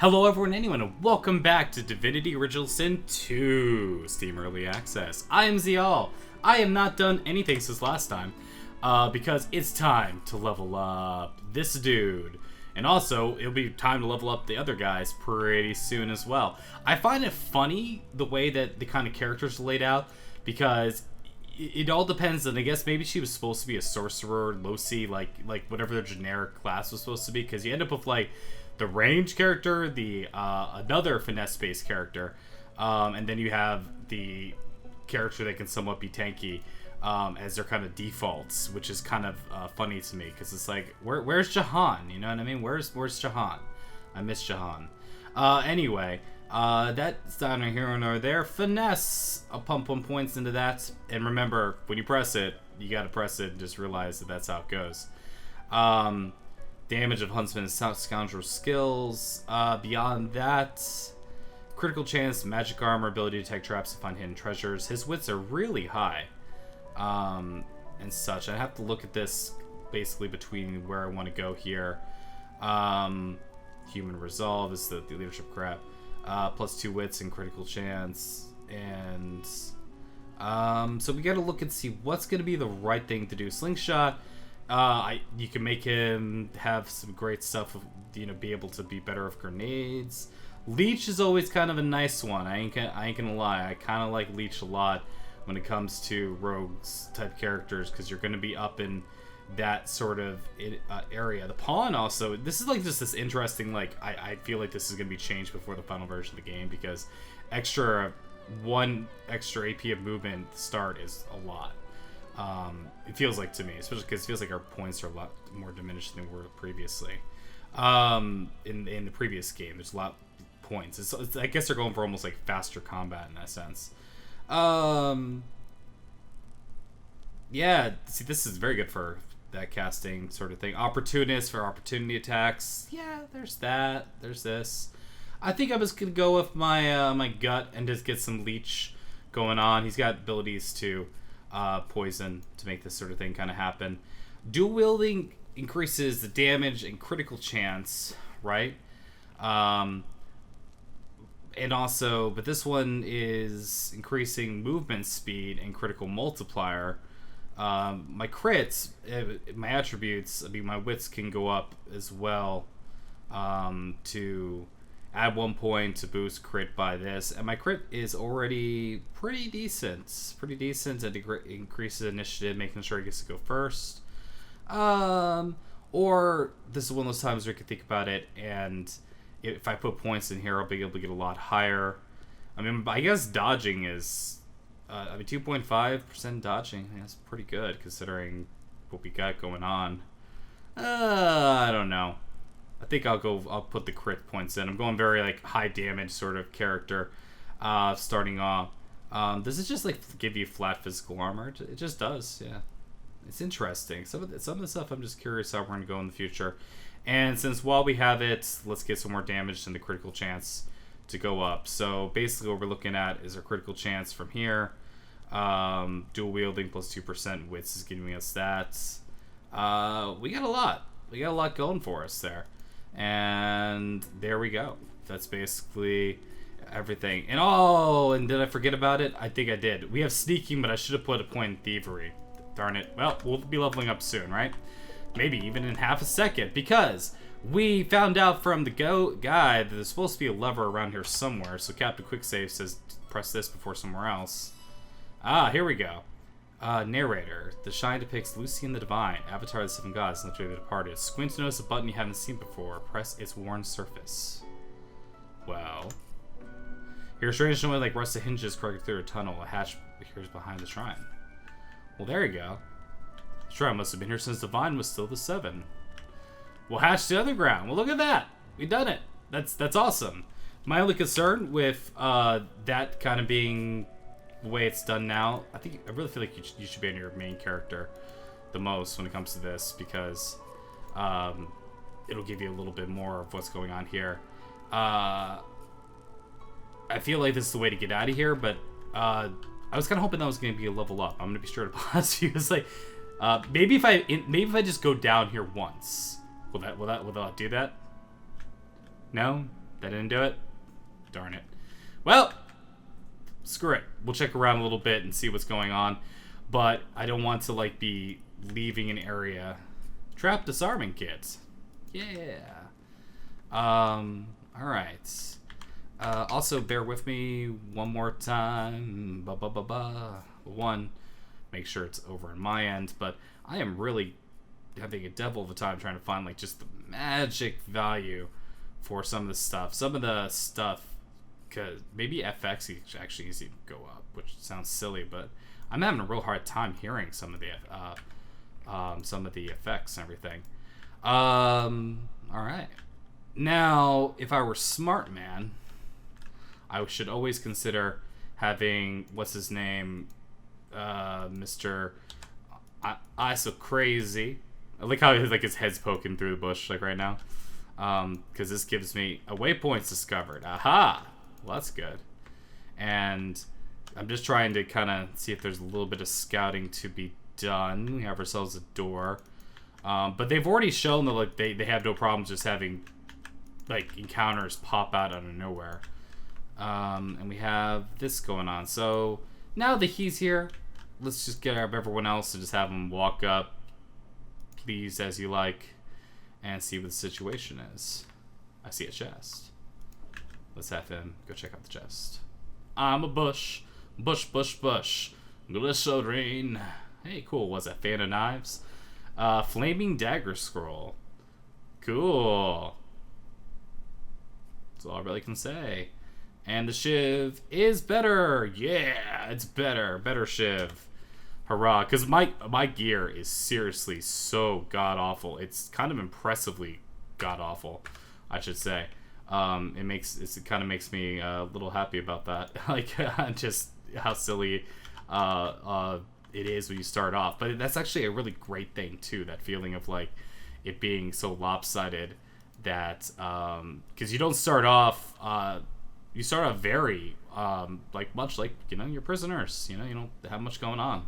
Hello everyone, anyone, and welcome back to Divinity Original Sin 2 Steam Early Access. I am Ziyal. I have not done anything since last time, because it's time to level up this dude. And also, it'll be time to level up the other guys pretty soon as well. I find it funny the way that the kind of characters are laid out, because it all depends, and I guess maybe she was supposed to be a sorcerer, Losi, like whatever their generic class was supposed to be, because you end up with like the range character, the another finesse-based character, and then you have the character that can somewhat be tanky as their kind of defaults, which is kind of funny to me because it's like, where's Jahan? You know what I mean? Where's Jahan? I miss Jahan. Anyway, that's neither here nor there. Finesse. I'll pump 1 points into that, and remember, when you press it, you gotta press it and just realize that that's how it goes. Damage of Huntsman and Scoundrel skills. Beyond that, critical chance, magic armor, ability to detect traps and find hidden treasures. His wits are really high, and such. I have to look at this basically between where I want to go here. Human resolve is the leadership crap. Plus 2 wits and critical chance, and so we got to look and see what's going to be the right thing to do. Slingshot. You can make him have some great stuff, you know, be able to be better with grenades. Leech is always kind of a nice one. I ain't gonna lie. I kind of like Leech a lot when it comes to rogues type characters, because you're gonna be up in that sort of area. The Pawn also. This is like just this interesting. Like I feel like this is gonna be changed before the final version of the game, because one extra AP of movement to start is a lot. It feels like to me, especially because it feels like our points are a lot more diminished than they were previously. In the previous game, there's a lot of points. I guess they're going for almost like faster combat in that sense. Yeah, see, this is very good for that casting sort of thing. Opportunist for opportunity attacks. Yeah, there's that. There's this. I think I'm just gonna go with my my gut and just get some Leech going on. He's got abilities to poison to make this sort of thing kind of happen. Dual wielding increases the damage and critical chance, right? And also, but this one is increasing movement speed and critical multiplier. My crits, my attributes, I mean, my wits can go up as well, to add 1 point to boost crit by this, and my crit is already pretty decent. And increases initiative, making sure he gets to go first. Or this is one of those times where you can think about it, and if I put points in here, I'll be able to get a lot higher. I mean, I guess dodging is, 2.5% dodging. I think that's pretty good considering what we got going on. I don't know. I think I'll put the crit points in. I'm going very like high damage sort of character, starting off. Does it just like give you flat physical armor? It just does, yeah. It's interesting. Some of the stuff I'm just curious how we're going to go in the future. And since while we have it, let's get some more damage and the critical chance to go up. So basically what we're looking at is our critical chance from here. Dual wielding plus 2% wits is giving us that. We got a lot. We got a lot going for us there. And there we go. That's basically everything. And did I forget about it? I think I did. We have sneaking, but I should have put a point in thievery. Darn it. Well, we'll be leveling up soon, right? Maybe even in half a second, because we found out from the guy that there's supposed to be a lever around here somewhere. So Captain Quicksave says press this before somewhere else. Here we go. Narrator. The Shine depicts Lucy and the Divine, Avatar of the Seven Gods, and the Departed. Squint to notice a button you haven't seen before. Press its worn surface. Well. Here, strange way like rusted hinges corrected through a tunnel. A hatch appears behind the shrine. Well, there you go. The shrine must have been here since Divine was still the Seven. We'll hatch the other ground. Well, look at that. We done it. That's awesome. My only concern with that kind of being the way it's done now, I really feel like you should be on your main character the most when it comes to this, because it'll give you a little bit more of what's going on here. I feel like this is the way to get out of here, but I was kind of hoping that was going to be a level up. I'm going to be straight up honest with you. It's like maybe if I just go down here once, will that do that? No? That didn't do it? Darn it. Well, screw it. We'll check around a little bit and see what's going on. But I don't want to, like, be leaving an area. Trap disarming kit. Yeah. Alright. Also, bear with me one more time. One, make sure it's over on my end. But I am really having a devil of a time trying to find, like, just the magic value for some of the stuff. Some of the stuff, because maybe FX actually needs to go up, which sounds silly, but I'm having a real hard time hearing some of the effects and everything. All right. Now, if I were smart man, I should always consider having, what's his name, Mr. I so crazy. I like how like his head's poking through the bush like right now. Because this gives me a waypoints discovered. Aha! Well, that's good. And I'm just trying to kind of see if there's a little bit of scouting to be done. We have ourselves a door. But they've already shown that like they have no problems just having like encounters pop out of nowhere. And we have this going on. So now that he's here, let's just get everyone else and just have them walk up, please, as you like, and see what the situation is. I see a chest. Let's have him go check out the chest. I'm a bush. Bush, bush, bush. Glycerine. Hey, cool. What's that? Fan of knives? Flaming dagger scroll. Cool. That's all I really can say. And the shiv is better. Yeah, it's better. Better shiv. Hurrah. Because my gear is seriously so god-awful. It's kind of impressively god-awful, I should say. It kind of makes me a little happy about that. Like, just how silly it is when you start off. But that's actually a really great thing, too. That feeling of, like, it being so lopsided that... Because you don't start off... you start off very, like, much like, you know, you're prisoners. You know, you don't have much going on.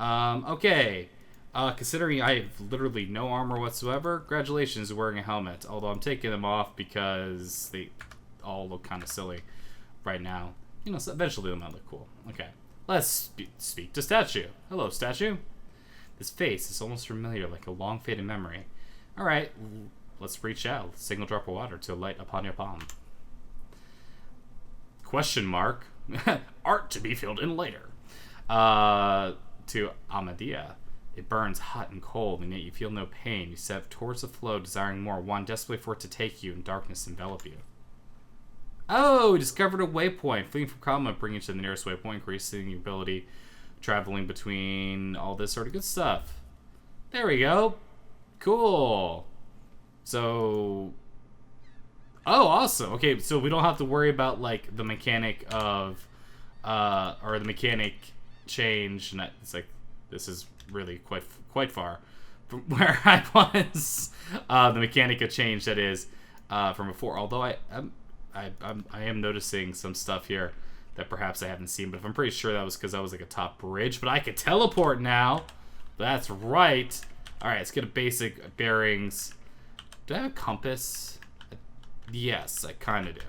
Okay. Considering I have literally no armor whatsoever, congratulations wearing a helmet. Although I'm taking them off because they all look kind of silly right now. You know, so eventually they might look cool. Okay. Let's speak to statue. Hello, statue. This face is almost familiar, like a long-faded memory. Alright, let's reach out. Single drop of water to light upon your palm. Question mark. Art to be filled in later. To Amadea. It burns hot and cold, and yet you feel no pain. You step towards the flow, desiring more. One desperately for it to take you, and darkness envelop you. Oh, we discovered a waypoint. Fleeing from combat, bring you to the nearest waypoint, increasing your ability, traveling between all this sort of good stuff. There we go. Cool. So... Oh, awesome. Okay, so we don't have to worry about, like, the mechanic of... or the mechanic change. And it's like, this is really quite far from where I was. The mechanic of change, that is, from before. Although I am noticing some stuff here that perhaps I haven't seen. But I'm pretty sure that was because I was, like, a top bridge. But I could teleport now. That's right. All right, let's get a basic bearings. Do I have a compass? Yes, I kind of do.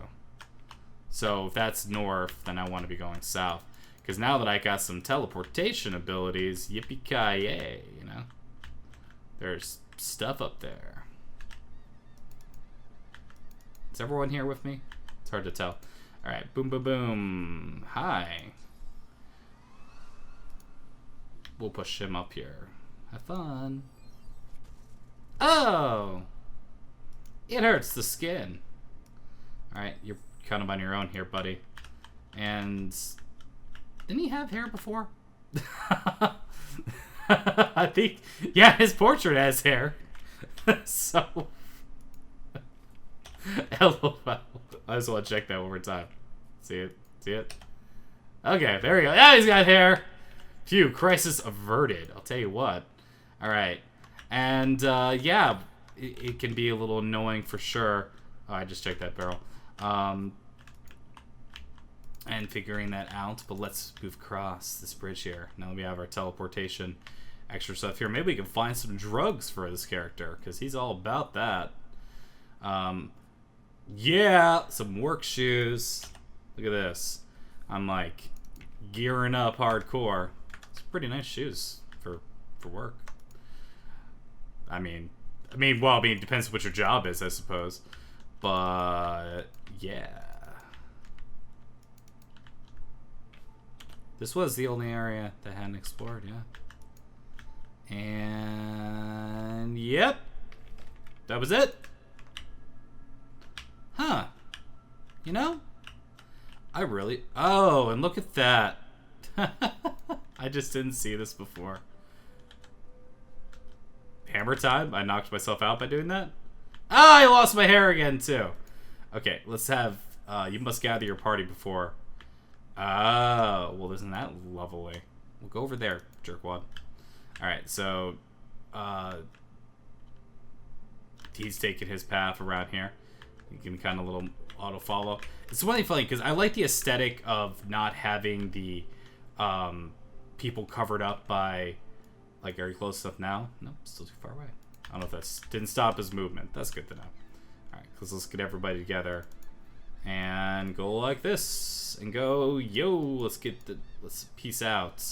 So if that's north, then I want to be going south. Because now that I got some teleportation abilities, yippee-ki-yay, you know? There's stuff up there. Is everyone here with me? It's hard to tell. Alright, boom, boom, boom. Hi. We'll push him up here. Have fun. Oh! It hurts the skin. Alright, you're kind of on your own here, buddy. And... didn't he have hair before? I think... yeah, his portrait has hair. So... LOL. I just want to check that one more time. See it? See it? Okay, there we go. Yeah, he's got hair! Phew, crisis averted. I'll tell you what. Alright. And, yeah, it can be a little annoying for sure. Oh, I just checked that barrel. And figuring that out, but let's move across this bridge here. Now that we have our teleportation extra stuff here, maybe we can find some drugs for this character, because he's all about that. Yeah, some work shoes. Look at this. I'm like gearing up hardcore. It's pretty nice shoes for work. Well, it depends what your job is, I suppose. But yeah. This was the only area that I hadn't explored, yeah. And yep. That was it. Huh. You know? Oh, and look at that. I just didn't see this before. Hammer time? I knocked myself out by doing that? Oh, I lost my hair again, too. Okay, let's have... you must gather your party before... Oh, well, isn't that lovely? We'll go over there, jerkwad. Alright, so... he's taking his path around here. You can kind of little auto-follow. It's really funny, because I like the aesthetic of not having the people covered up by... Like, are you close enough now? No, still too far away. I don't know if that didn't stop his movement. That's good to know. Alright, let's get everybody together. And go like this. And go, yo, let's peace out.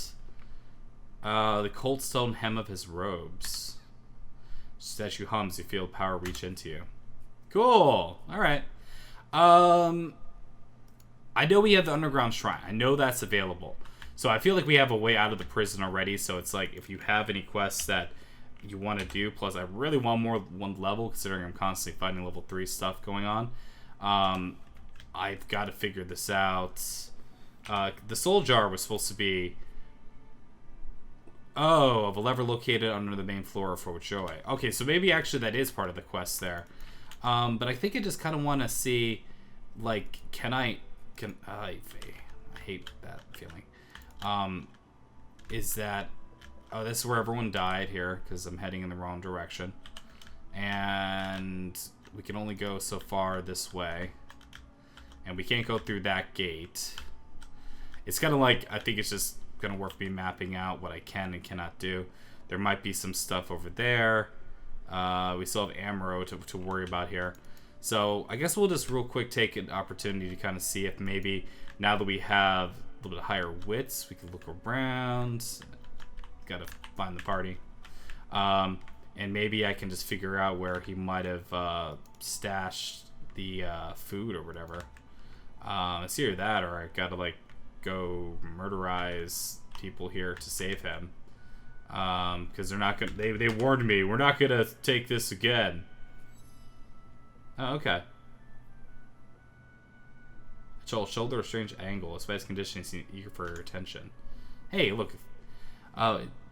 The cold stone hem of his robes. Statue hums, you feel power reach into you. Cool. Alright. I know we have the underground shrine. I know that's available. So I feel like we have a way out of the prison already. So it's like, if you have any quests that you want to do, plus I really want more one level, considering I'm constantly fighting level 3 stuff going on. I've got to figure this out. The soul jar was supposed to be... Oh, of a lever located under the main floor of Fort Joy. Okay, so maybe actually that is part of the quest there. But I think I just kind of want to see, like, I hate that feeling. Is that... Oh, this is where everyone died here, because I'm heading in the wrong direction. And we can only go so far this way. And we can't go through that gate. It's kind of like, I think it's just going to worth me mapping out what I can and cannot do. There might be some stuff over there. We still have Amaro to worry about here. So I guess we'll just real quick take an opportunity to kind of see if maybe now that we have a little bit higher wits, we can look around. Gotta find the party. And maybe I can just figure out where he might have stashed the food or whatever. It's either that or I gotta like go murderize people here to save him. Because they're not gonna. They warned me we're not gonna take this again. Oh, okay. Shoulder a strange angle. A spice condition is eager for your attention. Hey, look.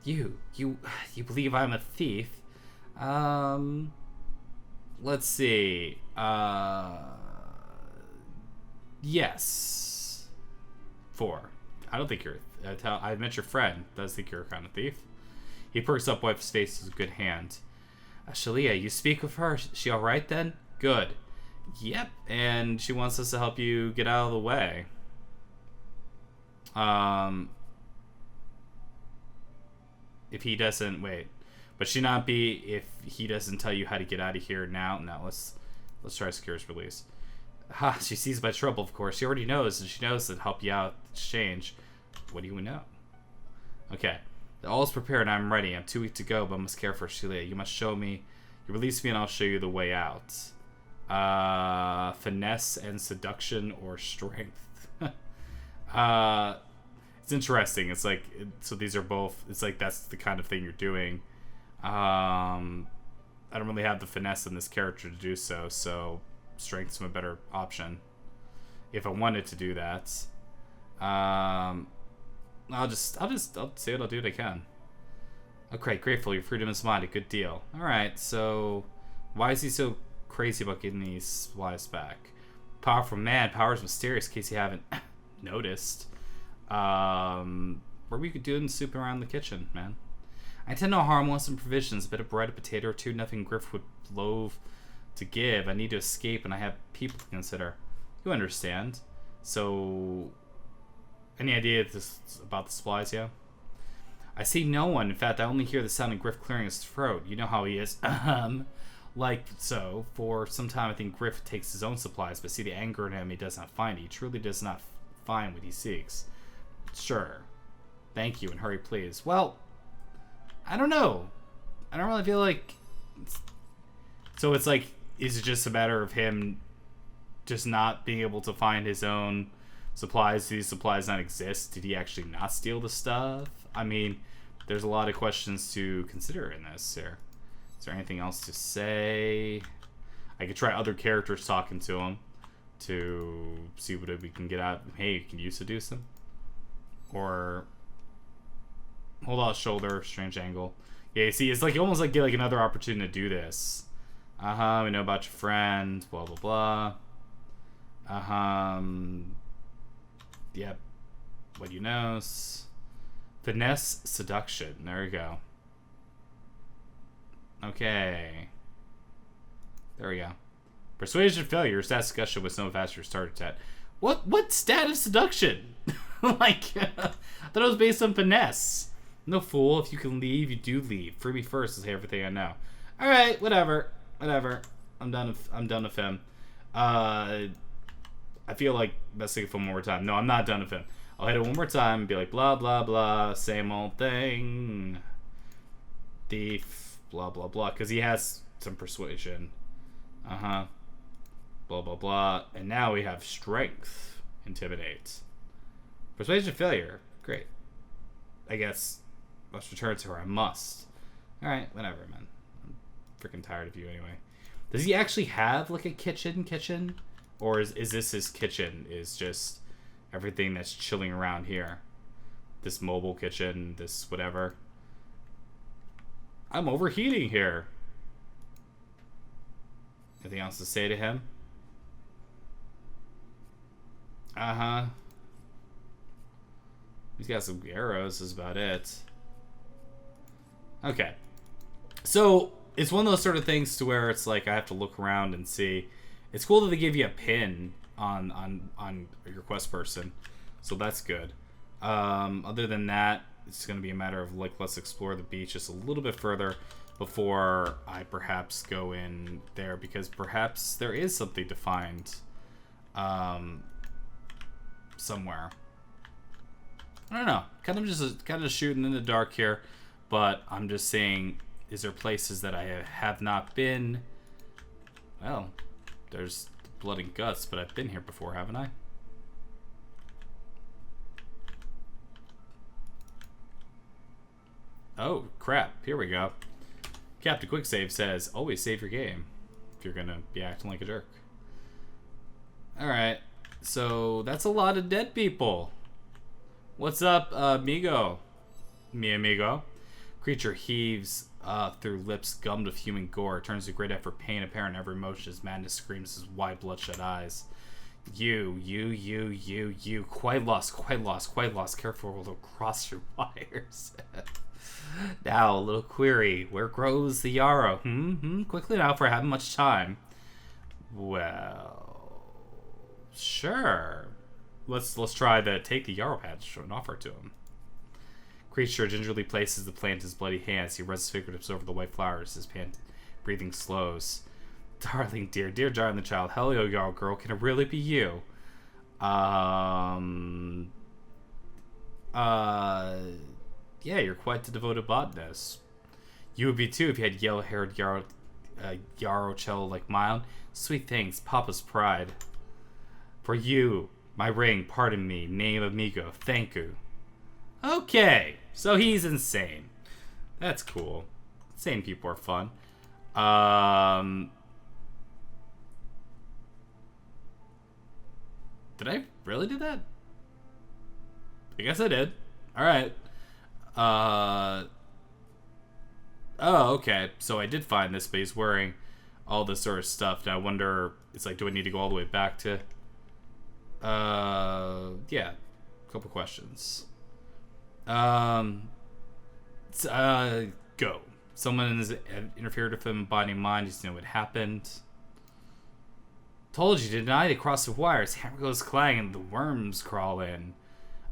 You believe I'm a thief? Let's see. Yes. 4. I don't think you're. I met your friend. Does think you're a kind of thief. He perks up, wipes his face with a good hand. Shalia, you speak with her. She all right then? Good. Yep. And she wants us to help you get out of the way. If he doesn't wait, but she not be if he doesn't tell you how to get out of here now. No, let's try Secure's release. Ha! She sees my trouble, of course. She already knows, and she knows that help you out exchange. What do you know? Okay, all is prepared. I'm ready. I'm too weak to go, but I must care for Shelia. You must show me. You release me, and I'll show you the way out. Finesse and seduction or strength. It's interesting. It's like, so these are both, it's like that's the kind of thing you're doing. I don't really have the finesse in this character to do so, so strength's a better option if I wanted to do that. I'll say what I'll do what I can. Okay, grateful. Your freedom is mine. A good deal. Alright, so why is he so crazy about getting these supplies back? Powerful man. Power is mysterious, in case you haven't noticed. What we could do in soup around the kitchen, man. I intend no harm, want some provisions, a bit of bread, a potato or two, nothing Griff would loathe to give. I need to escape and I have people to consider. You understand. So, any idea about the supplies, yeah? I see no one. In fact, I only hear the sound of Griff clearing his throat. You know how he is. Like so, for some time I think Griff takes his own supplies, but see the anger in him he does not find. He truly does not find what he seeks. Sure. Thank you, and hurry please. Well, I don't know. I don't really feel like... So it's like, is it just a matter of him just not being able to find his own supplies? Do these supplies not exist? Did he actually not steal the stuff? I mean, there's a lot of questions to consider in this here. Is there anything else to say? I could try other characters talking to him to see what we can get out. Hey, can you seduce him? Or hold out shoulder, strange angle. Yeah, you see, it's like almost like get like another opportunity to do this. We know about your friend, blah blah blah. Yep. What you knows. Finesse seduction. There we go. Okay. There we go. Persuasion failure. Stat discussion with no faster started at. What stat of seduction? Like, I thought it was based on finesse. No fool. If you can leave, you do leave. Free me first is everything I know. All right, whatever. I'm done with him. I feel like messing with him one more time. No, I'm not done with him. I'll hit it one more time and be like, blah blah blah, same old thing. Thief, blah blah blah, because he has some persuasion. Blah blah blah, and now we have strength, intimidate, persuasion failure. Great. I guess must return to her. I must. All right, whatever, man. I'm freaking tired of you anyway. Does he actually have like a kitchen, or is this his kitchen? Is just everything that's chilling around here? This mobile kitchen, this whatever. I'm overheating here. Anything else to say to him? He's got some arrows, is about it. Okay. So, it's one of those sort of things to where it's like I have to look around and see. It's cool that they give you a pin on your quest person. So that's good. Other than that, it's going to be a matter of like, let's explore the beach just a little bit further before I perhaps go in there, because perhaps there is something to find somewhere. I don't know. Kind of just shooting in the dark here, but I'm just saying, is there places that I have not been? Well, there's blood and guts, but I've been here before, haven't I? Oh, crap. Here we go. Captain Quicksave says, always save your game if you're going to be acting like a jerk. Alright. So, that's a lot of dead people. What's up, Amigo? Mi amigo. Creature heaves through lips gummed with human gore. Turns to great effort, pain apparent in every motion as madness screams his wide bloodshot eyes. You. Quite lost. Careful to cross your wires. Now, a little query. Where grows the yarrow? Quickly now, for I haven't much time. Well, sure. Let's try to take the yarrow patch and offer it to him. Creature gingerly places the plant in his bloody hands. He runs his fingertips over the white flowers. His breathing slows. Darling, dear darling child. Hello, yarrow girl. Can it really be you? Yeah, you're quite the devoted botanist. You would be too if you had yellow-haired yarrow cello like mine. Sweet things, Papa's pride. For you, my ring, pardon me, name Amigo, thank you. Okay, so he's insane. That's cool. Insane people are fun. Did I really do that? I guess I did. Alright. Oh, okay. So I did find this, but he's wearing all this sort of stuff. Now I wonder, it's like, do I need to go all the way back to... yeah. A couple questions. Go. Someone has interfered with him, body and mind. Just know what happened. Told you, didn't I? They cross the wires. Hammer goes clang and the worms crawl in.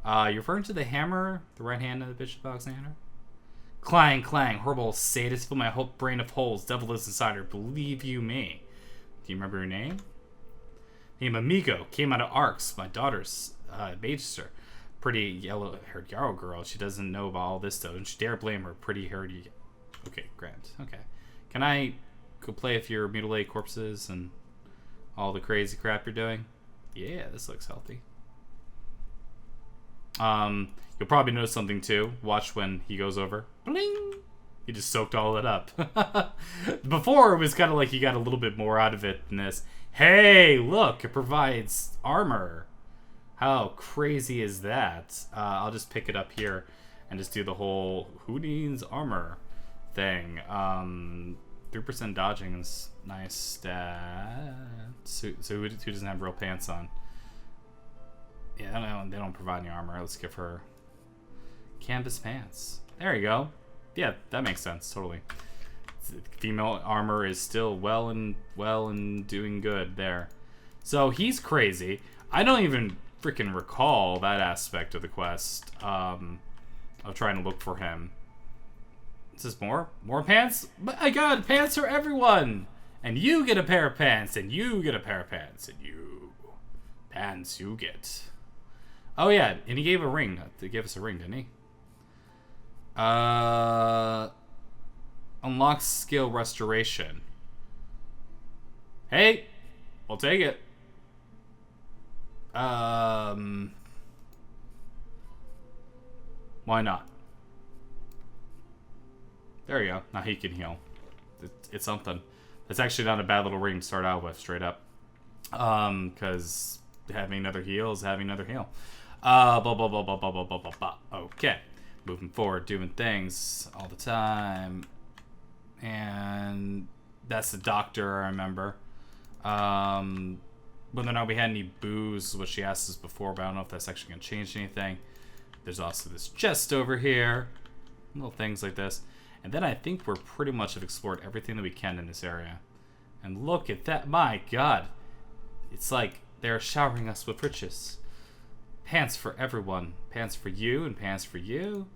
You're referring to the hammer, the right hand of the Bishop of Alexander? Clang, clang, horrible sadist, fill my whole brain of holes. Devil lives inside her. Believe you me. Do you remember your name? Name Amigo. Came out of Arcs. My daughter's Magister. Pretty yellow-haired Yarrow girl. She doesn't know about all this, though. Don't you dare blame her. Pretty-haired... Okay, grand. Okay. Can I go play with your mutilated corpses and all the crazy crap you're doing? Yeah, this looks healthy. You'll probably notice something, too. Watch when he goes over. Bling! He just soaked all of it up. Before, it was kind of like you got a little bit more out of it than this. Hey, look! It provides armor. How crazy is that? I'll just pick it up here and just do the whole who needs armor thing. 3% dodging is nice stat. So who doesn't have real pants on? Yeah, they don't provide any armor. Let's give her canvas pants. There you go. Yeah, that makes sense. Totally. Female armor is still well and doing good there. So he's crazy. I don't even freaking recall that aspect of the quest of trying to look for him. Is this more pants? My god, pants for everyone, and you get a pair of pants, and you get a pair of pants, and pants you get. Oh yeah, and he gave a ring. He gave us a ring, didn't he? Unlocks skill restoration. Hey, I'll take it. Why not? There you go. Now he can heal. It's something. That's actually not a bad little ring to start out with, straight up. Because having another heal is having another heal. Blah, blah, blah, blah, blah, blah, blah, blah, blah. Okay. Moving forward, doing things all the time. And that's the doctor, I remember. Whether or not we had any booze, what she asked us before, but I don't know if that's actually going to change anything. There's also this chest over here. Little things like this. And then I think we're pretty much have explored everything that we can in this area. And look at that. My god. It's like they're showering us with riches. Pants for everyone. Pants for you and pants for you.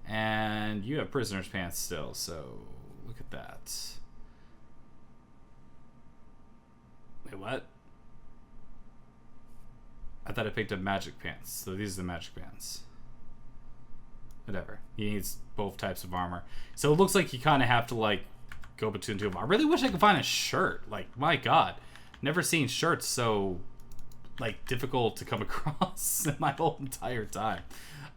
And you have prisoner's pants still, so look at that. Wait, what? I thought I picked up magic pants, so these are the magic pants. Whatever. He needs both types of armor. So it looks like you kind of have to, like, go between two of them. I really wish I could find a shirt. Like, my god. Never seen shirts so, like, difficult to come across in my whole entire time.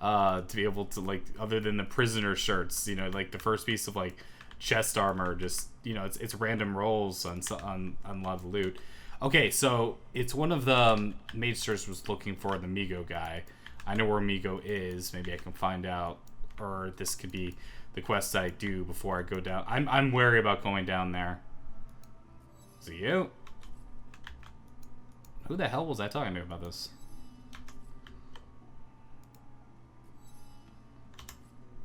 To be able to, like, other than the prisoner shirts, you know, like, the first piece of, like, chest armor, just, you know, it's random rolls on a lot of loot. Okay, so it's one of the Magisters was looking for the Amigo guy. I know where Amigo is. Maybe I can find out, or this could be the quest I do before I go down. I'm wary about going down there. Is it you? Who the hell was I talking to about this?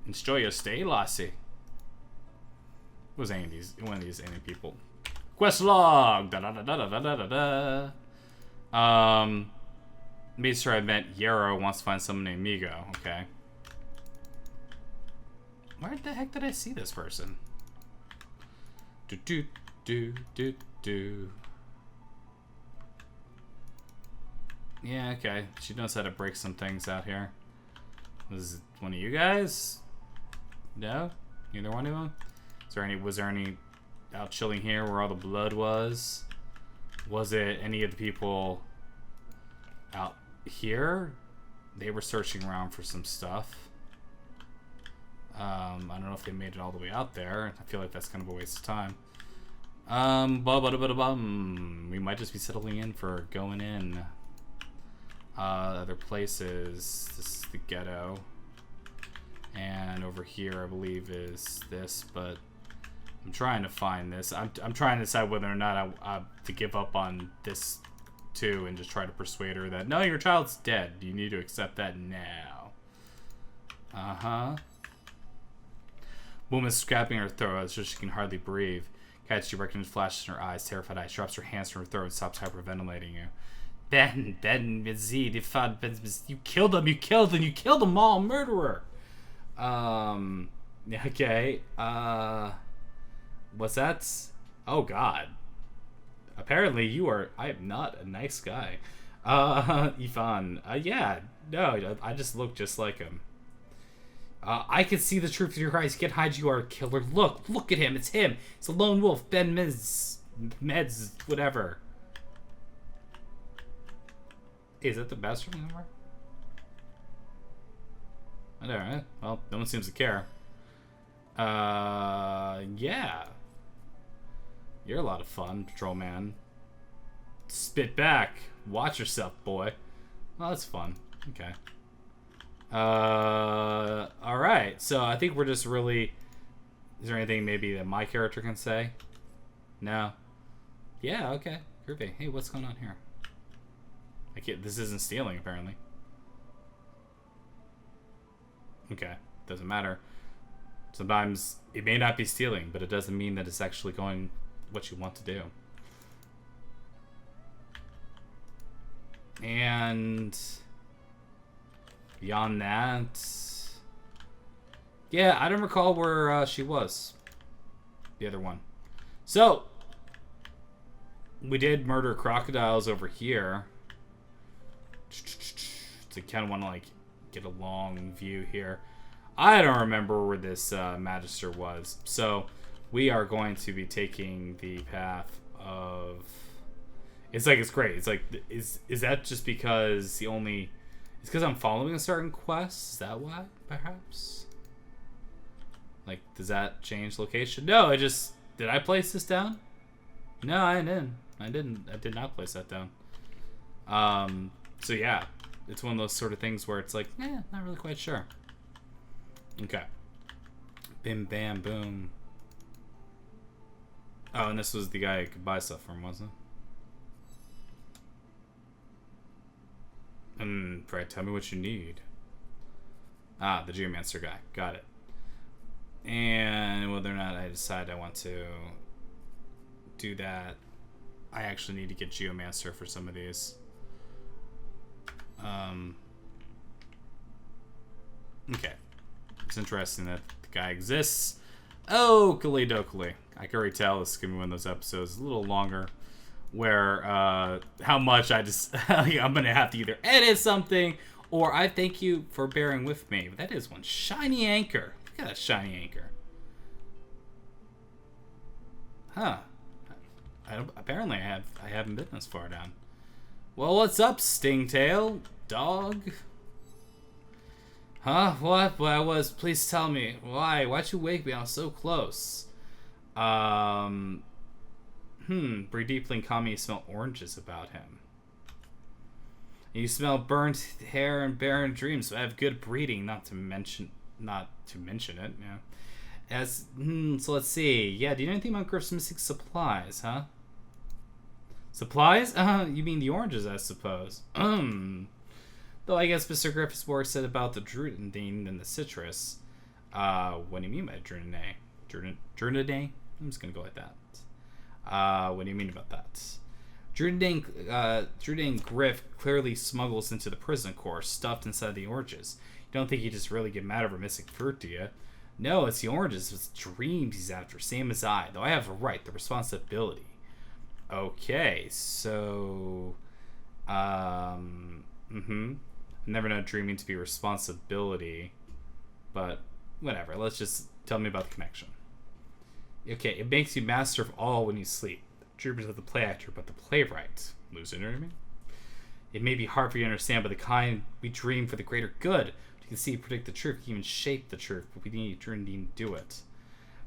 Enjoy your stay, Lassie. Was one of these any people? Quest log. Da da da da da da da da. Made sure I met Yarrow wants to find someone named Amigo. Okay. Where the heck did I see this person? Do do do do do. Yeah, okay. She knows how to break some things out here. Was it one of you guys? No? Neither one of them? Was there any out chilling here where all the blood was? Was it any of the people out here? They were searching around for some stuff. I don't know if they made it all the way out there. I feel like that's kind of a waste of time. We might just be settling in for going in. Other places. This is the ghetto. And over here, I believe, is this, but I'm trying to find this. I'm trying to decide whether or not I to give up on this too and just try to persuade her that, no, your child's dead. You need to accept that now. Uh-huh. Woman is scrapping her throat so she can hardly breathe. Catch you recognize flashes in her eyes, terrified eyes. She drops her hands from her throat and stops hyperventilating you. Ben, you killed them all, murderer. Okay. What's that? Oh God. Apparently you are. I am not a nice guy. Ivan. Yeah. No, I just look just like him. I can see the truth in your eyes. You can't hide. You are a killer. Look at him. It's him. It's a lone wolf. Ben Meds, whatever. Hey, is that the bathroom number? I don't know. Well, no one seems to care. Yeah. You're a lot of fun, patrol man. Spit back. Watch yourself, boy. Well, that's fun. Okay. Alright. So I think we're just really... Is there anything maybe that my character can say? No. Yeah, okay. Groovy. Hey, what's going on here? I can't... This isn't stealing, apparently. Okay. Doesn't matter. Sometimes it may not be stealing, but it doesn't mean that it's actually going what you want to do. And beyond that, yeah, I don't recall where she was. The other one. So we did murder crocodiles over here. So kind of want to like get a long view here. I don't remember where this Magister was. So we are going to be taking the path of... It's like, it's great. It's like, is that just because the only... It's because I'm following a certain quest? Is that why, perhaps? Like, does that change location? No, I just... Did I place this down? No, I didn't. I did not place that down. So yeah. It's one of those sort of things where it's like, not really quite sure. Okay. Bim, bam, boom. Oh, and this was the guy I could buy stuff from, wasn't it? Fred, tell me what you need. Ah, the Geomancer guy. Got it. And whether or not I decide I want to do that, I actually need to get Geomancer for some of these. Okay. It's interesting that the guy exists. Oh, Dokily. I can already tell this is going to be one of those episodes a little longer where how much I just I'm going to have to either edit something or I thank you for bearing with me. But that is one shiny anchor. Look at that shiny anchor. Huh. Apparently I haven't been this far down. Well, what's up, Stingtail? Dog? Huh? What? But I was... Please tell me. Why? Why'd you wake me? I was so close. Bree Deepling caught me. You smell oranges about him. You smell burnt hair and barren dreams. So I have good breeding, not to mention it, yeah. As, so let's see. Yeah, do you know anything about Griff's missing supplies, huh? Supplies? You mean the oranges, I suppose. Though I guess Mr. Griff is more excited about the Drunadine than the citrus. What do you mean by Drunadine? Drunadine? I'm just gonna go like that. What do you mean about that? Drunadine Griff clearly smuggles into the prison core, stuffed inside the oranges. You don't think he just really get mad over missing fruit, do you? No, it's the oranges. It's dreams he's after, same as I. Though I have a right, the responsibility. Okay, so... Never know dreaming to be responsibility. But, whatever. Let's just... Tell me about the connection. Okay, it makes you master of all when you sleep. Dreamers of the play actor, but the playwright. Loser, you know what I mean? It may be hard for you to understand, but the kind we dream for the greater good. You can see, predict the truth, you can even shape the truth, but we need to do it.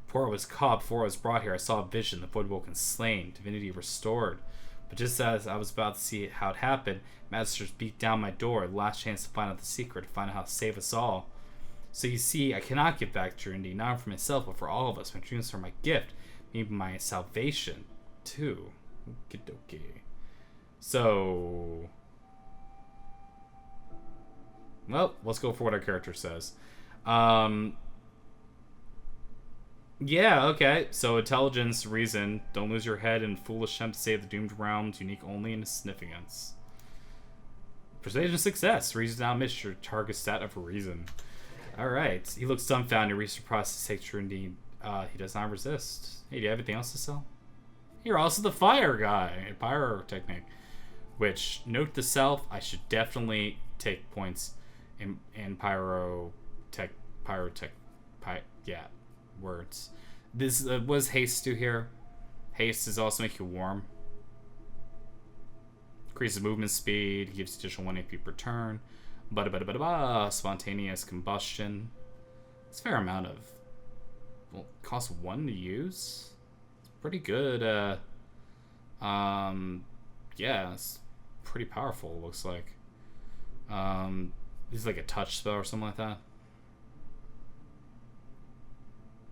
Before I was caught, before I was brought here, I saw a vision, the void woken slain, divinity restored. But just as I was about to see how it happened, Magisters beat down my door, the last chance to find out the secret, to find out how to save us all. So you see, I cannot give back Divinity, not for myself, but for all of us. My dreams are my gift, maybe my salvation, too. Okie-dokie. So... Well, let's go for what our character says. Yeah, okay. So intelligence, reason. Don't lose your head in foolish attempt to save the doomed realms, unique only in significance. Persuasion success. Reason outmissed your target stat of reason. Alright. He looks dumbfounded. Research process takes true indeed. He does not resist. Hey, do you have anything else to sell? You're also the fire guy. Pyrotechnic. Which, note to self, I should definitely take points in yeah, words. This, what does haste do here? Haste does also make you warm. Increases movement speed, gives additional 1 AP per turn. Spontaneous combustion. It's a fair amount of... Well, costs 1 to use. It's pretty good. Yeah, it's pretty powerful, it looks like. This is like a touch spell or something like that.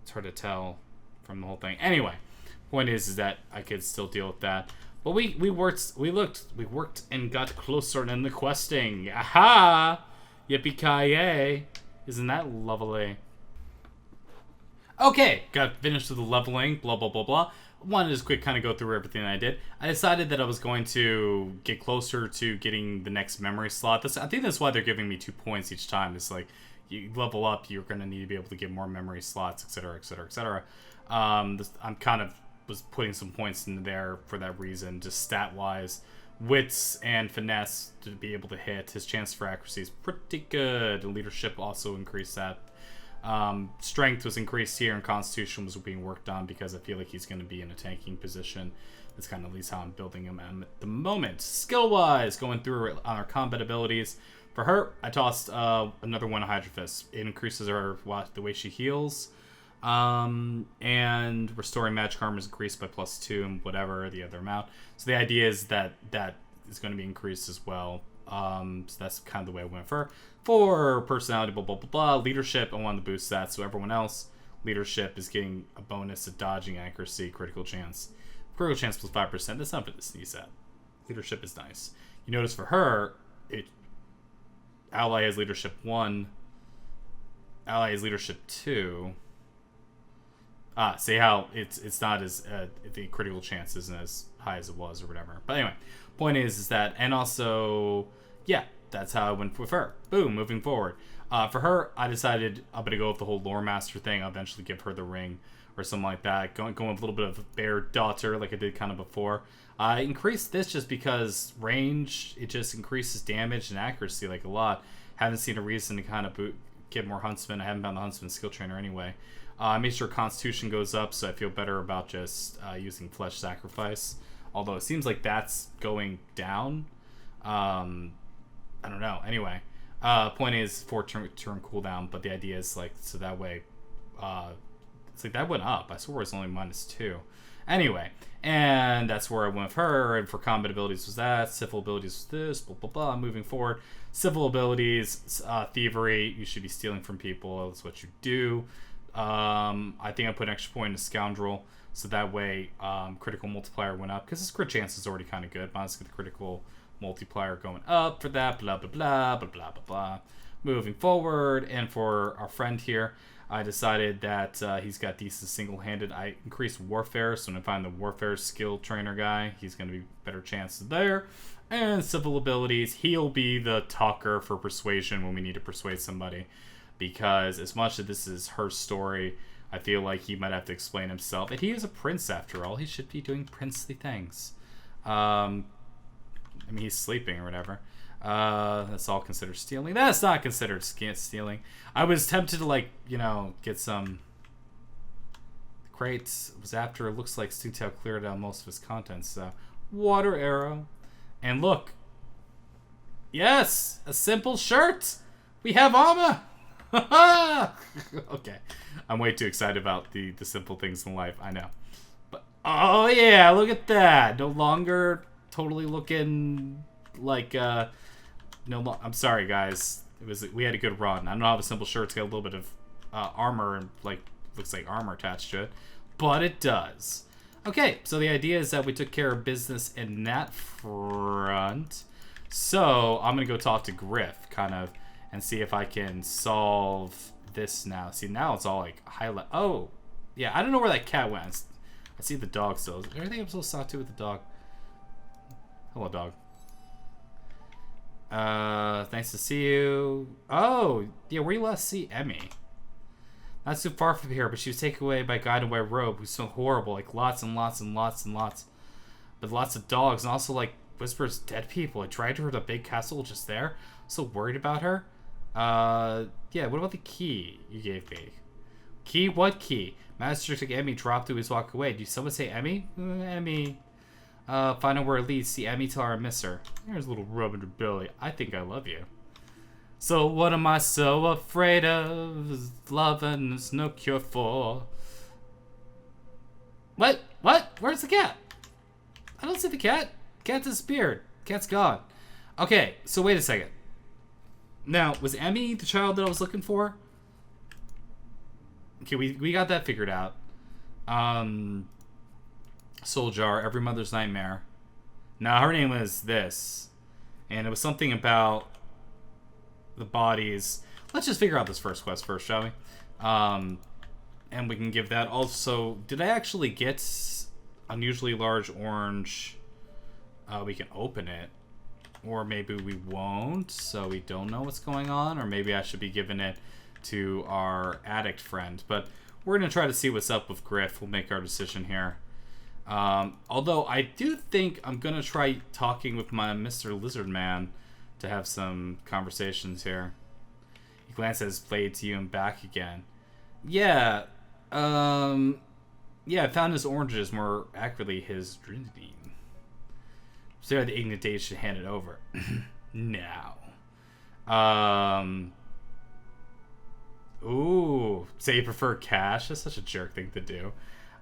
It's hard to tell from the whole thing. Anyway, point is that I could still deal with that. But we worked and got closer in the questing. Aha! Yippee-ki-yay! Isn't that lovely? Okay, got finished with the leveling, blah, blah, blah, blah. Wanted to just quick kind of go through everything I did. I decided that I was going to get closer to getting the next memory slot. I think that's why they're giving me 2 points each time. It's like, you level up, you're going to need to be able to get more memory slots, etc., etc., etc. I'm kind of was putting some points in there for that reason, just stat-wise. Wits and finesse to be able to hit. His chance for accuracy is pretty good. Leadership also increased that. Strength was increased here, and Constitution was being worked on because I feel like he's going to be in a tanking position. That's kind of at least how I'm building him at the moment. Skill-wise, going through on our combat abilities. For her, I tossed another one of Hydra Fist. It increases the way she heals. And restoring magic armor is increased by +2 and whatever the other amount. So the idea is that is going to be increased as well. So that's kind of the way I went for personality, blah blah blah blah. Leadership, I wanted to boost that, so everyone else leadership is getting a bonus to dodging, accuracy, critical chance plus 5%. That's nothing to sneeze at. Leadership is nice. You notice for her, ally has leadership 1, ally has leadership 2. See how it's not as the critical chance isn't as high as it was or whatever. But anyway, point is that, and also, yeah, that's how I went with her. Boom, moving forward. For her, I decided I'm gonna go with the whole lore master thing. I'll eventually give her the ring or something like that. Going with a little bit of bear daughter like I did kind of before. I increased this just because range, it just increases damage and accuracy like a lot. Haven't seen a reason to kind of get more huntsman. I haven't found the huntsman skill trainer anyway. I made sure Constitution goes up, so I feel better about just using Flesh Sacrifice. Although it seems like that's going down. I don't know. Anyway, point is 4 turn cooldown, but the idea is like so that way, it's like that went up. I swore it was only -2. Anyway, and that's where I went with her. And for combat abilities was that. Civil abilities was this. Blah blah blah. Moving forward, civil abilities, thievery. You should be stealing from people. That's what you do. I think I put an extra point into Scoundrel, so that way critical multiplier went up, because his crit chance is already kind of good. But let's get the critical multiplier going up for that, blah, blah, blah, blah, blah, blah, blah. Moving forward, and for our friend here, I decided that he's got decent single-handed. I increased Warfare, so when I find the Warfare skill trainer guy, he's going to be better chances there. And civil abilities, he'll be the talker for persuasion when we need to persuade somebody. Because as much as this is her story, I feel like he might have to explain himself. And he is a prince after all. He should be doing princely things. I mean, he's sleeping or whatever. That's all considered stealing. That's not considered stealing. I was tempted to, like, you know, get some crates. It was after it looks like Stingtail cleared out most of his contents. So, water arrow. And look. Yes! A simple shirt! We have armor! Okay, I'm way too excited about the simple things in life. I know, but oh yeah, look at that! No longer totally looking like I'm sorry, guys. We had a good run. I don't know how the simple shirt's got a little bit of armor and like looks like armor attached to it, but it does. Okay, so the idea is that we took care of business in that front. So I'm gonna go talk to Griff, kind of. And see if I can solve this now. See, now it's all like highlight. Oh, yeah. I don't know where that cat went. I see the dog still. Is there anything I'm supposed to talk to with the dog? Hello, dog. Nice to see you. Oh, yeah, where you last see Emmy? Not too far from here, but she was taken away by a guy in a white robe who's so horrible. Like, lots and lots and lots and lots. But lots of dogs, and also, like, whispers dead people. I dragged her to a big castle just there. So worried about her. Yeah, what about the key you gave me? Key? What key? Magisters took Emmy, dropped to his walk away. Did someone say Emmy? Emmy. Find out where it leads. See Emmy, tell her I miss her. Here's a little rub in her belly. I think I love you. So what am I so afraid of? Loving is no cure for. What? What? Where's the cat? I don't see the cat. Cat disappeared. Cat's gone. Okay, so wait a second. Now, was Emmy the child that I was looking for? Okay, we got that figured out. Soul Jar, Every Mother's Nightmare. Now, her name was this. And it was something about the bodies. Let's just figure out this first quest first, shall we? And we can give that. Also, did I actually get unusually large orange? We can open it. Or maybe we won't, so we don't know what's going on. Or maybe I should be giving it to our addict friend. But we're going to try to see what's up with Griff. We'll make our decision here. Although I do think I'm going to try talking with my Mr. Lizard Man to have some conversations here. He glances at his blade to you and back again. Yeah, yeah, I found his oranges, more accurately his Divinity. So the Ignite should hand it over. Now. Ooh. Say you prefer cash? That's such a jerk thing to do.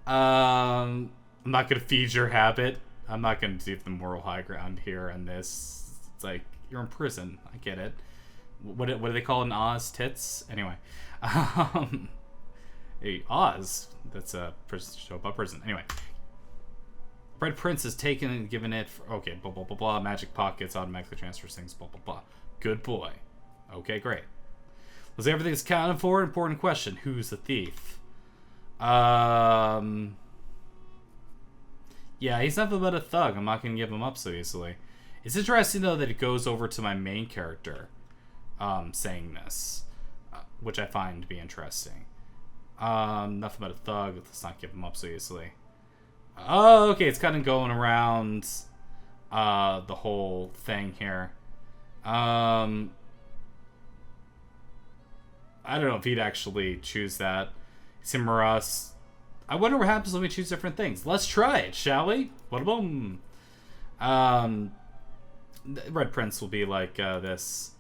I'm not going to feed your habit. I'm not going to do the moral high ground here on this. It's like, you're in prison. I get it. What do they call it in Oz? Tits? Anyway. Hey, Oz. That's a show about prison. Anyway. Red Prince is taken and given it for, okay, blah, blah, blah, blah. Magic pockets, automatically transfers things, blah, blah, blah. Good boy. Okay, great. Was everything's accounted for? Important question. Who's the thief? Yeah, he's nothing but a thug. I'm not going to give him up so easily. It's interesting, though, that it goes over to my main character saying this, which I find to be interesting. Nothing but a thug. Let's not give him up so easily. Oh, okay, it's kind of going around the whole thing here. I don't know if he'd actually choose that. It's him or us. I wonder what happens when we choose different things. Let's try it, shall we? Bada boom. Red Prince will be like this.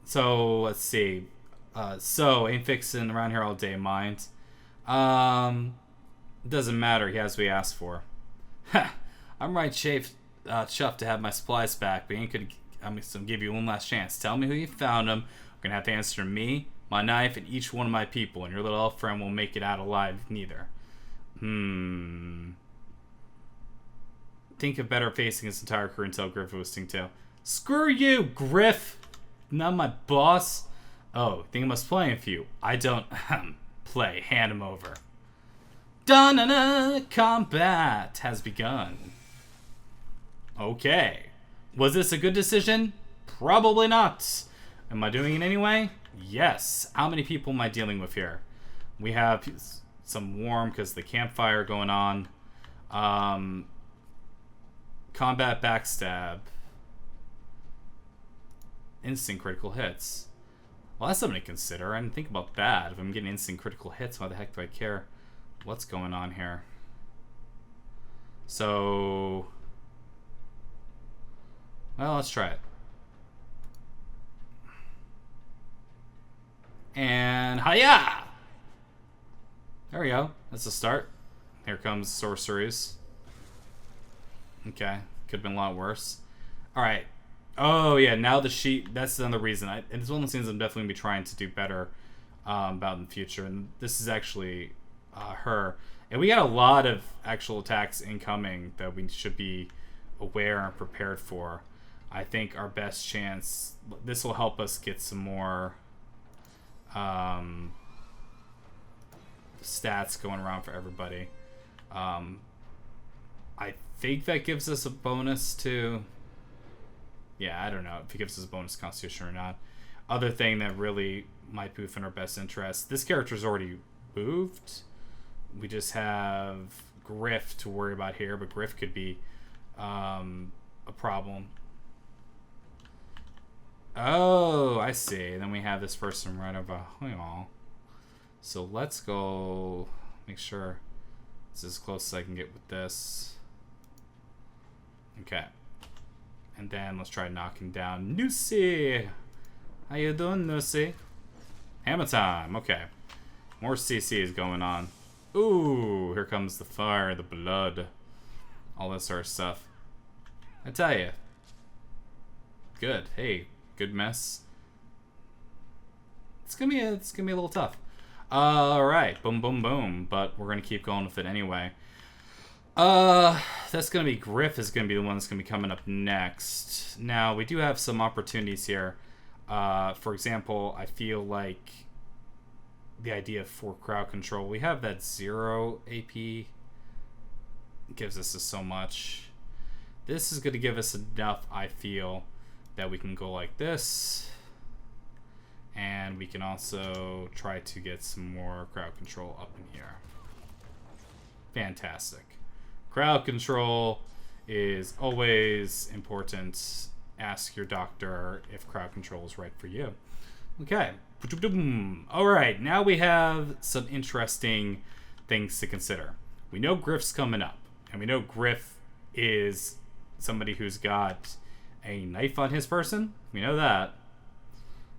So, let's see. So, ain't fixing around here all day, mind. Doesn't matter, he has what he asked for. Ha! I'm right chuffed to have my supplies back, but I'm gonna give you one last chance. Tell me who you found them. We're gonna have to answer me, my knife, and each one of my people, and your little elf friend won't make it out alive neither. Think of better facing his entire crew and tell Griff it was Stingtail. Screw you, Griff! Not my boss. Oh, think I must play a few. I don't play. Hand him over. Dun-na-na, combat has begun. Okay. Was this a good decision? Probably not. Am I doing it anyway? Yes. How many people am I dealing with here? We have some warm because the campfire going on. Combat backstab. Instant critical hits. Well, that's something to consider. I didn't think about that. If I'm getting instant critical hits, why the heck do I care? What's going on here? So, well, let's try it. And hiya! There we go. That's a start. Here comes sorceries. Okay, could have been a lot worse. All right. Oh yeah, now the sheet. That's another reason. And it's one of the things I'm definitely gonna be trying to do better about in the future. And this is actually her. And we got a lot of actual attacks incoming that we should be aware and prepared for. I think our best chance. This will help us get some more stats going around for everybody. I think that gives us a bonus to Yeah, I don't know if he gives us a bonus constitution or not. Other thing that really might be in our best interest. This character's already moved. We just have Griff to worry about here, but Griff could be a problem. Oh, I see. Then we have this person right over here. So let's go make sure it's as close as I can get with this. Okay. And then let's try knocking down Nusi. How you doing, Nusi? Hammer time. Okay. More CC is going on. Ooh, here comes the fire, the blood. All this sort of stuff. I tell you. Good. Hey, good mess. It's gonna be a little tough. Alright, boom, boom, boom. But we're gonna keep going with it anyway. That's gonna be Griff is gonna be the one that's gonna be coming up next. Now, we do have some opportunities here. For example, I feel like the idea for crowd control, we have that 0 AP. Gives us so much. This is gonna give us enough, I feel, that we can go like this. And we can also try to get some more crowd control up in here. Fantastic. Crowd control is always important. Ask your doctor if crowd control is right for you. Okay. Alright, now we have some interesting things to consider. We know Griff's coming up. And we know Griff is somebody who's got a knife on his person. We know that.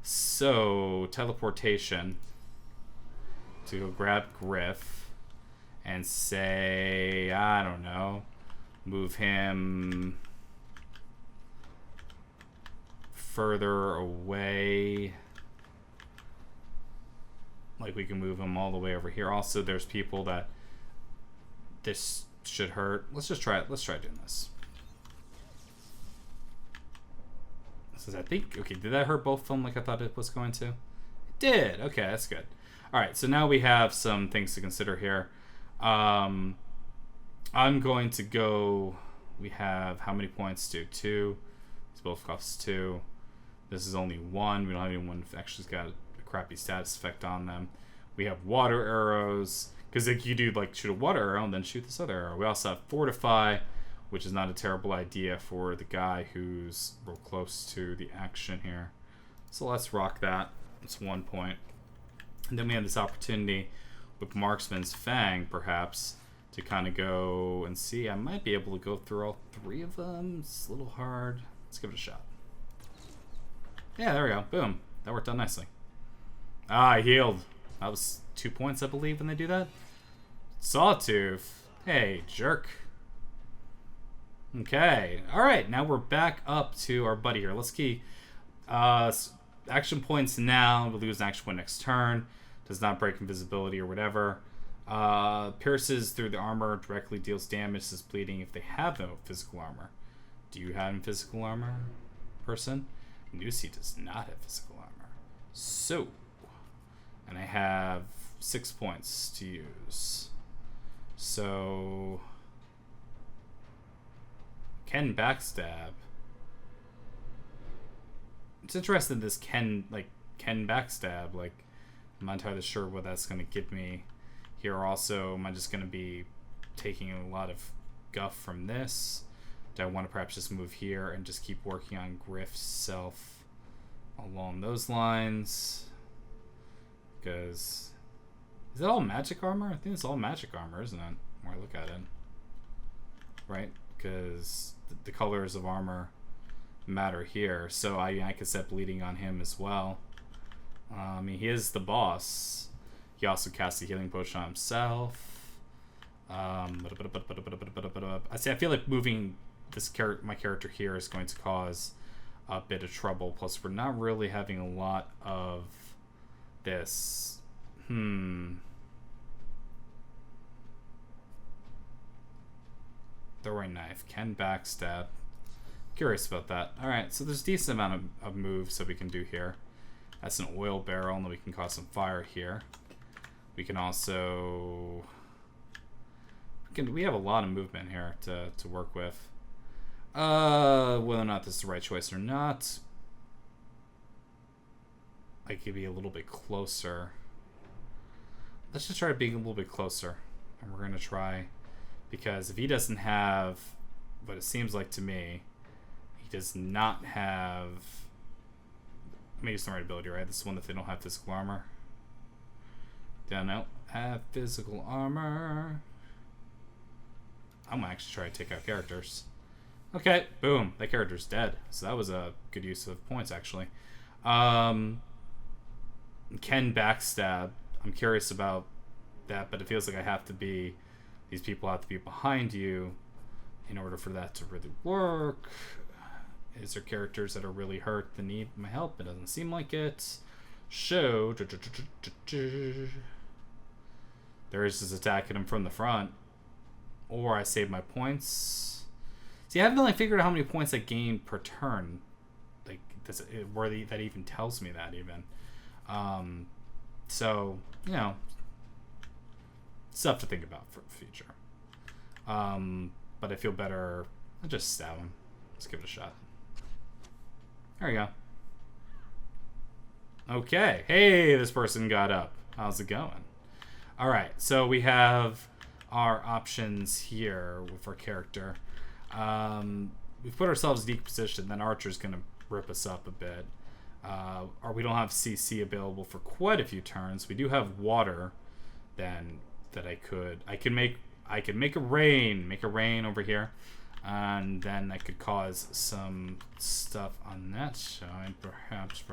So, teleportation to go grab Griff and say, I don't know, move him further away. Like we can move him all the way over here. Also, there's people that this should hurt. Let's just try it. Let's try doing this. I think, okay, did that hurt both of them like I thought it was going to? It did. Okay, that's good. All right, so now we have some things to consider here. I'm going to go, we have how many points to 2. These both cost 2. This is only 1. We don't have anyone who actually's got a crappy status effect on them. We have water arrows, because like you do like shoot a water arrow and then shoot this other arrow. We also have fortify, which is not a terrible idea for the guy who's real close to the action here. So let's rock that. That's 1 point. And then we have this opportunity with Marksman's Fang, perhaps, to kind of go and see. I might be able to go through all 3 of them. It's a little hard. Let's give it a shot. Yeah, there we go. Boom. That worked out nicely. Ah, I healed. That was 2 points, I believe, when they do that. Sawtooth. Hey, jerk. Okay. Alright, now we're back up to our buddy here. Let's key action points now. We lose an action point next turn. Does not break invisibility or whatever. Pierces through the armor. Directly deals damage. Is bleeding if they have no physical armor. Do you have physical armor, person? Nusi does not have physical armor. So, and I have 6 points to use. So, Ken backstab. It's interesting this Ken backstab. Like, I'm not entirely sure what that's going to give me here. Also, am I just going to be taking a lot of guff from this? Do I want to perhaps just move here and just keep working on Griff's self along those lines? Because is that all magic armor? I think it's all magic armor, isn't it? When I look at it, right? Because the colors of armor matter here. So I could set bleeding on him as well. I mean, he is the boss. He also casts a healing potion on himself. I feel like moving my character here is going to cause a bit of trouble. Plus, we're not really having a lot of this. Throwing knife. Ken backstab. Curious about that. Alright, so there's a decent amount of moves that we can do here. That's an oil barrel, and we can cause some fire here. We can also... We have a lot of movement here to work with. Whether or not this is the right choice or not. I could be a little bit closer. Let's just try being a little bit closer. And we're going to try... Because if he doesn't have... What it seems like to me... He does not have... Maybe it's the right ability, right? This is one that they don't have physical armor. Don't know. Have physical armor. I'm going to actually try to take out characters. Okay, boom. That character's dead. So that was a good use of points, actually. Can backstab. I'm curious about that, but it feels like I have to be... These people have to be behind you in order for that to really work. Is there characters that are really hurt that need my help? It doesn't seem like it. Show. There is just attacking him from the front. Or I save my points. See, I haven't really figured out how many points I gain per turn. Like, that even tells me that, even. So, you know, stuff to think about for the future. But I feel better. I'll just stab him. Let's give it a shot. There we go. Okay. Hey, this person got up. How's it going? Alright, so we have our options here with our character. We've put ourselves in a unique position. Then Archer's going to rip us up a bit. Or we don't have CC available for quite a few turns. We do have water then that I can make a rain over here. And then I could cause some stuff on that side, perhaps.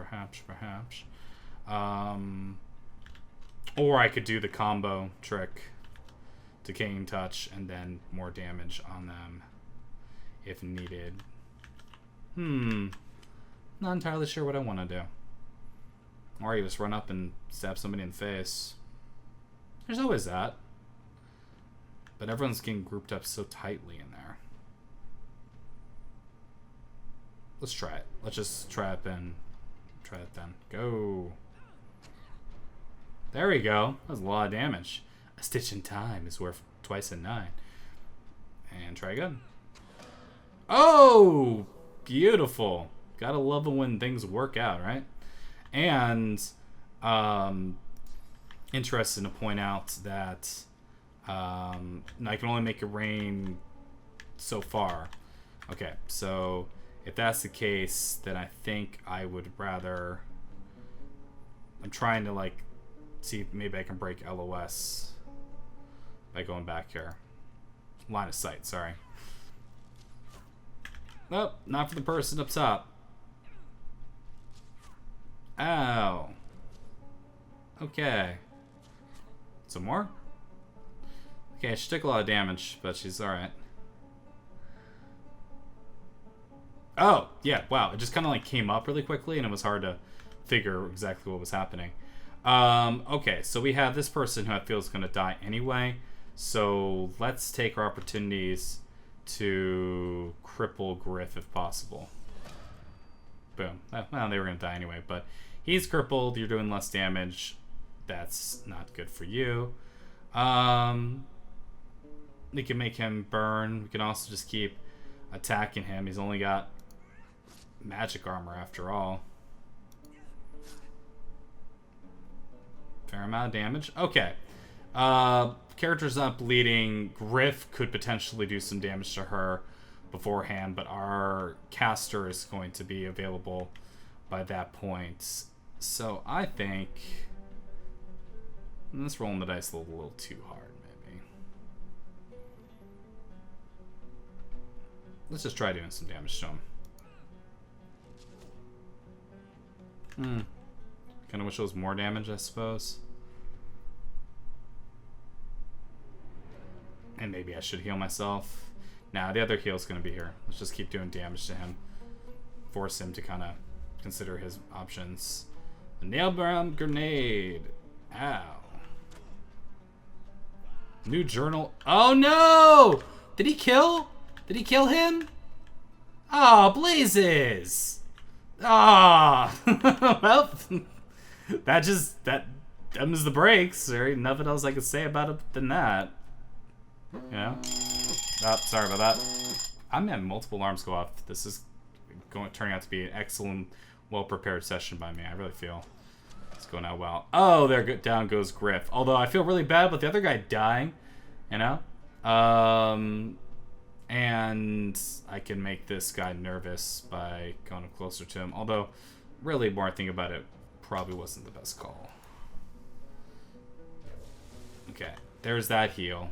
Or I could do the combo trick, Decaying Touch, and then more damage on them if needed. Not entirely sure what I want to do. Or you just run up and stab somebody in the face. There's always that. But everyone's getting grouped up so tightly in there. Let's try it. Let's just try it then. Try it then. Go. There we go. That was a lot of damage. A stitch in time is worth twice in 9. And try again. Oh! Beautiful. Gotta love it when things work out, right? And, interesting to point out that I can only make it rain so far. Okay, so if that's the case, then I think I would rather... I'm trying to, like, see if maybe I can break LOS by going back here. Line of sight, sorry. Nope, not for the person up top. Ow. Okay. Some more? Okay, she took a lot of damage, but she's alright. Oh, yeah, wow. It just kind of like came up really quickly, and it was hard to figure exactly what was happening. Okay, so we have this person who I feel is going to die anyway. So let's take our opportunities to cripple Griff if possible. Boom. Well, they were going to die anyway, but he's crippled. You're doing less damage. That's not good for you. We can make him burn. We can also just keep attacking him. He's only got magic armor after all. Fair amount of damage. Okay. Character's not bleeding. Griff could potentially do some damage to her beforehand, but our caster is going to be available by that point. So I think... Let's roll the dice a little too hard, maybe. Let's just try doing some damage to him. Kind of wish it was more damage, I suppose. And maybe I should heal myself. Nah, the other heal's going to be here. Let's just keep doing damage to him. Force him to kind of consider his options. A nail-bound grenade. Ow. New journal. Oh no! Did he kill? Did he kill him? Oh, blazes! Ah! Well, that them's the breaks. There ain't nothing else I could say about it than that. You know? Oh, sorry about that. I'm at multiple alarms go off. This is turning out to be an excellent, well-prepared session by me. I really feel it's going out well. Oh, down goes Griff. Although I feel really bad about the other guy dying, you know? And I can make this guy nervous by going up closer to him. Although, really, more I think about it, probably wasn't the best call. Okay, there's that heal.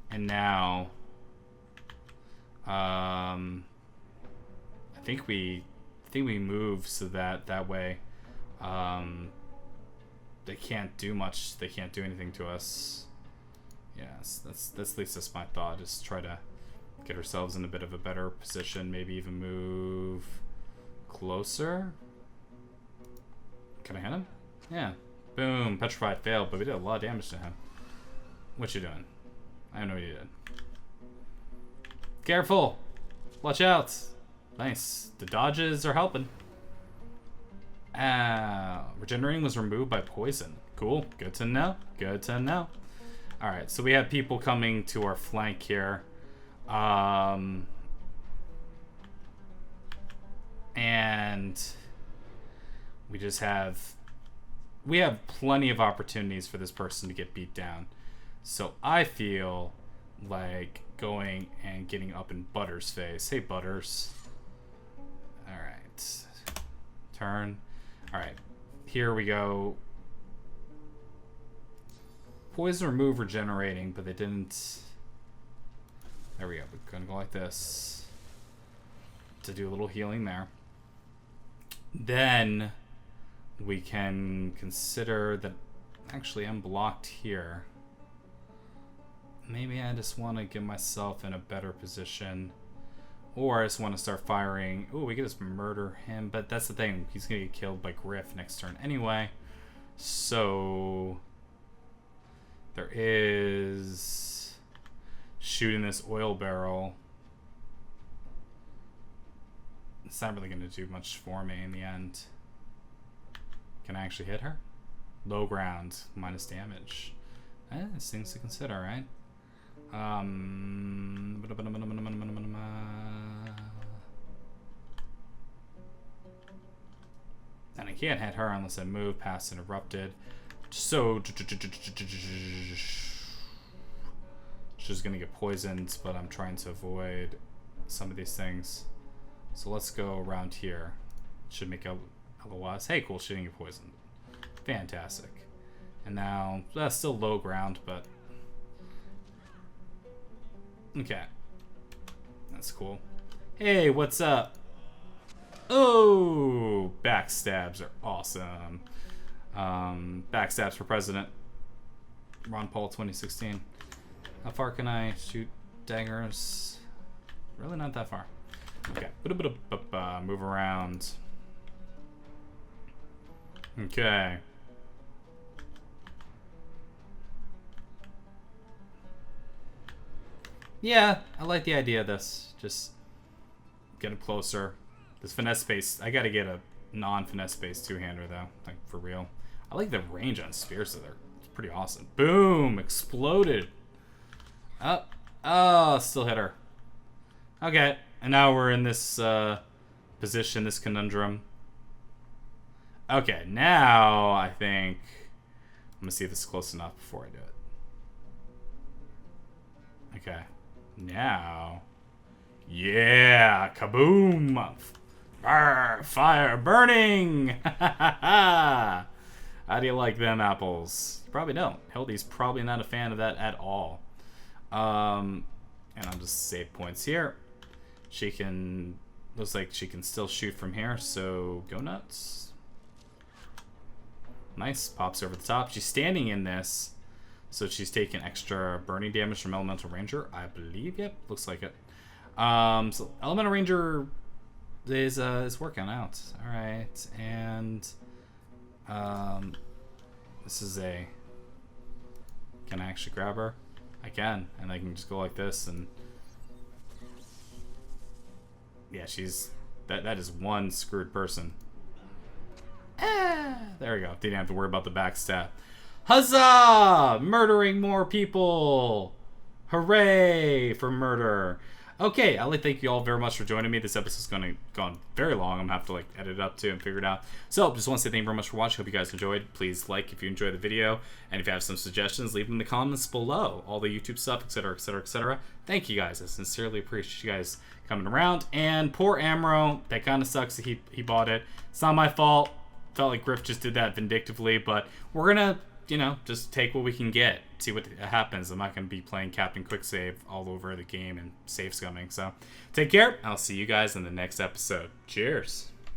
And now, I think we move so that way, they can't do much. They can't do anything to us. Yes, that's at least that's my thought. Just try to get ourselves in a bit of a better position. Maybe even move closer. Can I hit him? Yeah. Boom. Petrified failed, but we did a lot of damage to him. What you doing? I don't know what you did. Careful. Watch out. Nice. The dodges are helping. Regenerating was removed by poison. Cool. Good to know. Good to know. Alright, so we have people coming to our flank here. And we just have... We have plenty of opportunities for this person to get beat down. So I feel like going and getting up in Butters' face. Hey, Butters. Alright. Turn. Alright. Here we go. Poison remove regenerating, but they didn't... There we go. We're going to go like this to do a little healing there. Then we can consider that actually I'm blocked here. Maybe I just want to get myself in a better position. Or I just want to start firing. Ooh, we could just murder him. But that's the thing. He's going to get killed by Griff next turn anyway. So... There is... Shooting this oil barrel. It's not really going to do much for me in the end. Can I actually hit her? Low ground. Minus damage. There's things to consider, right? And I can't hit her unless I move past interrupted. So she's gonna get poisoned, but I'm trying to avoid some of these things. So let's go around here. Should make a otherwise. Hey, cool, she didn't get poisoned. Fantastic. And now that's still low ground, but okay. That's cool. Hey, what's up? Oh, backstabs are awesome. Backstabs for president. Ron Paul 2016. How far can I shoot daggers? Really not that far. Okay. Move around. Okay. Yeah, I like the idea of this. Just get him closer. This finesse space, I gotta get a non-finesse space two-hander though, like for real. I like the range on spears though. It's pretty awesome. Boom! Exploded. Oh, still hit her. Okay, and now we're in this position, this conundrum. Okay, now I think I'm gonna see if this is close enough before I do it. Okay, now, yeah, kaboom! Fire burning! How do you like them apples? Probably don't. Hildy's probably not a fan of that at all. And I'll just save points here. She can... Looks like she can still shoot from here, so go nuts. Nice. Pops over the top. She's standing in this, so she's taking extra burning damage from Elemental Ranger, I believe. Yep, looks like it. So Elemental Ranger is working out. All right, and this is a... Can I actually grab her? I can, and I can just go like this, and yeah, she's that is one screwed person. There we go. Didn't have to worry about the backstab. Huzzah! Murdering more people. Hooray for murder. Okay, I'd like to thank you all very much for joining me. This episode's gone very long. I'm going to have to edit it up too and figure it out. So, just want to say thank you very much for watching. Hope you guys enjoyed. Please like if you enjoyed the video. And if you have some suggestions, leave them in the comments below. All the YouTube stuff, etc., etc., etc. Thank you guys. I sincerely appreciate you guys coming around. And poor Amro, that kind of sucks that he bought it. It's not my fault. Felt like Griff just did that vindictively, but we're going to, just take what we can get, see what happens. I'm not going to be playing Captain Quicksave all over the game and save scumming. So take care. I'll see you guys in the next episode. Cheers.